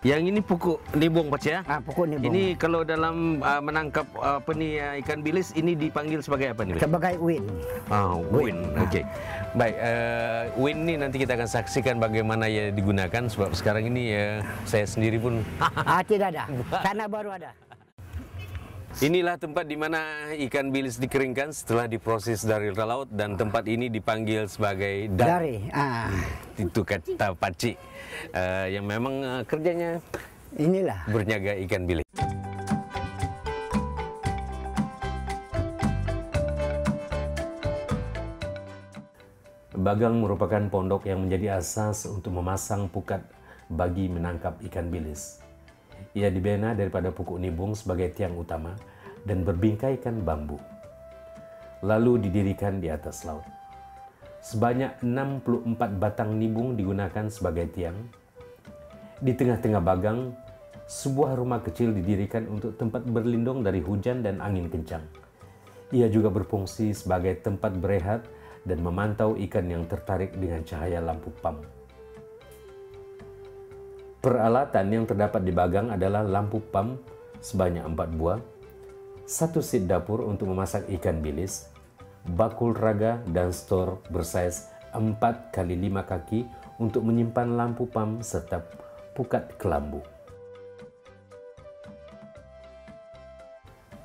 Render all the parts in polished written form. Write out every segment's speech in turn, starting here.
Yang ini pukuk nibung Pak ya? Pukuk nibung. Ini kalau dalam menangkap ikan bilis ini dipanggil sebagai apa nih? Sebagai win. Win. Oke. Baik, win ini nanti kita akan saksikan bagaimana ya digunakan sebab sekarang ini ya saya sendiri pun Tidak ada. Sana baru ada. Inilah tempat di mana ikan bilis dikeringkan setelah diproses dari laut dan tempat ini dipanggil sebagai dari. Itu kata Pakcik yang memang kerjanya inilah berniaga ikan bilis. Bagang merupakan pondok yang menjadi asas untuk memasang pukat bagi menangkap ikan bilis. Ia dibina daripada pukuk nibung sebagai tiang utama dan berbingkaikan bambu. Lalu didirikan di atas laut. Sebanyak 64 batang nibung digunakan sebagai tiang. Di tengah-tengah bagang, sebuah rumah kecil didirikan untuk tempat berlindung dari hujan dan angin kencang. Ia juga berfungsi sebagai tempat berehat dan memantau ikan yang tertarik dengan cahaya lampu pam. Peralatan yang terdapat di bagang adalah lampu pam sebanyak 4 buah, 1 set dapur untuk memasak ikan bilis, bakul raga dan stor bersaiz 4 x 5 kaki untuk menyimpan lampu pam serta pukat kelambu.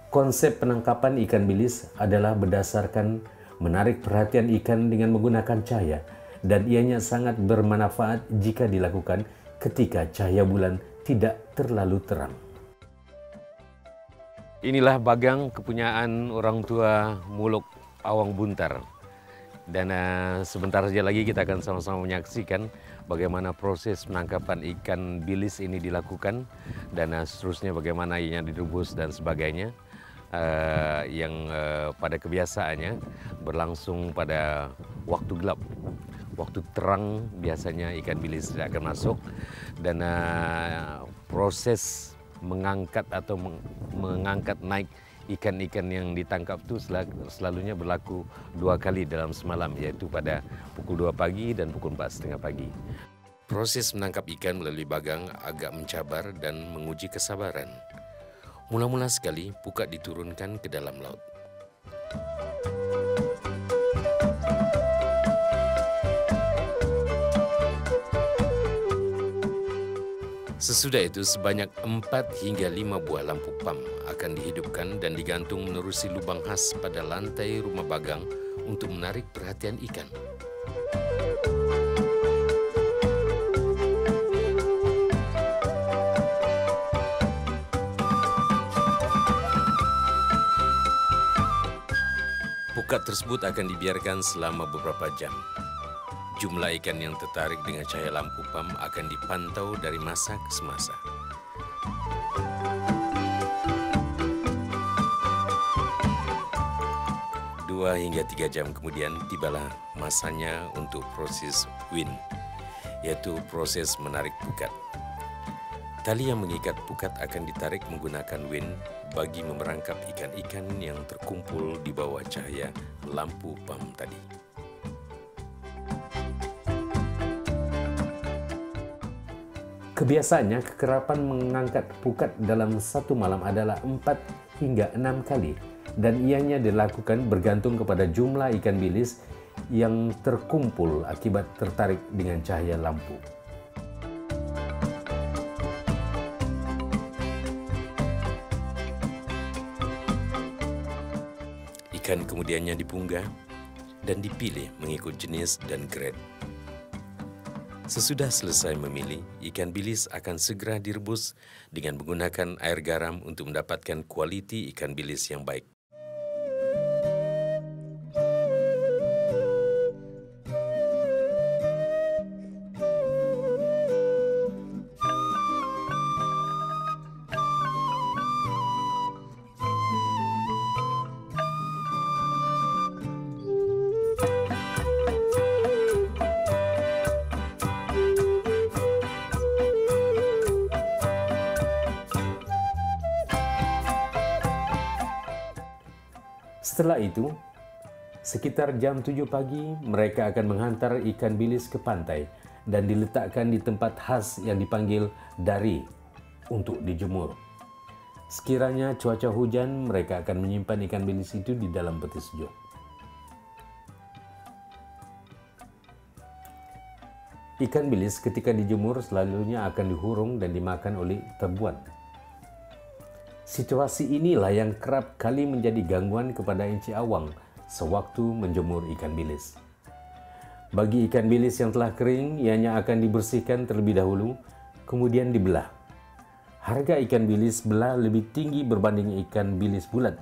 Konsep penangkapan ikan bilis adalah berdasarkan menarik perhatian ikan dengan menggunakan cahaya, dan ianya sangat bermanfaat jika dilakukan ketika cahaya bulan tidak terlalu terang. Inilah bagang kepunyaan orang tua Muluk Awang Buntar. Dan sebentar saja lagi kita akan sama-sama menyaksikan bagaimana proses penangkapan ikan bilis ini dilakukan dan seterusnya bagaimana ianya direbus dan sebagainya. Yang pada kebiasaannya berlangsung pada waktu gelap. Waktu terang biasanya ikan bilis tidak akan masuk, dan proses mengangkat atau mengangkat naik ikan-ikan yang ditangkap itu selalunya berlaku 2 kali dalam semalam, yaitu pada pukul 2 pagi dan pukul 4:30 pagi. Proses menangkap ikan melalui bagang agak mencabar dan menguji kesabaran. Mula-mula sekali pukat diturunkan ke dalam laut. Sesudah itu sebanyak 4 hingga 5 buah lampu pam akan dihidupkan dan digantung menerusi lubang khas pada lantai rumah bagang untuk menarik perhatian ikan. Pukat tersebut akan dibiarkan selama beberapa jam. Jumlah ikan yang tertarik dengan cahaya lampu pam akan dipantau dari masa ke semasa. Dua hingga 3 jam kemudian tibalah masanya untuk proses win, yaitu proses menarik pukat. Tali yang mengikat pukat akan ditarik menggunakan win bagi memerangkap ikan-ikan yang terkumpul di bawah cahaya lampu pam tadi. Kebiasaannya kekerapan mengangkat pukat dalam satu malam adalah 4 hingga 6 kali, dan ianya dilakukan bergantung kepada jumlah ikan bilis yang terkumpul akibat tertarik dengan cahaya lampu. Ikan kemudiannya dipunggah dan dipilih mengikut jenis dan grade. Sesudah selesai memilih, ikan bilis akan segera direbus dengan menggunakan air garam untuk mendapatkan kualiti ikan bilis yang baik. Setelah itu, Sekitar jam 7 pagi, mereka akan menghantar ikan bilis ke pantai dan diletakkan di tempat khas yang dipanggil dari untuk dijemur. Sekiranya cuaca hujan, mereka akan menyimpan ikan bilis itu di dalam peti sejuk. Ikan bilis ketika dijemur selalunya akan dihurung dan dimakan oleh tebuan. Situasi inilah yang kerap kali menjadi gangguan kepada Enci Awang sewaktu menjemur ikan bilis. Bagi ikan bilis yang telah kering, ianya akan dibersihkan terlebih dahulu, kemudian dibelah. Harga ikan bilis belah lebih tinggi berbanding ikan bilis bulat.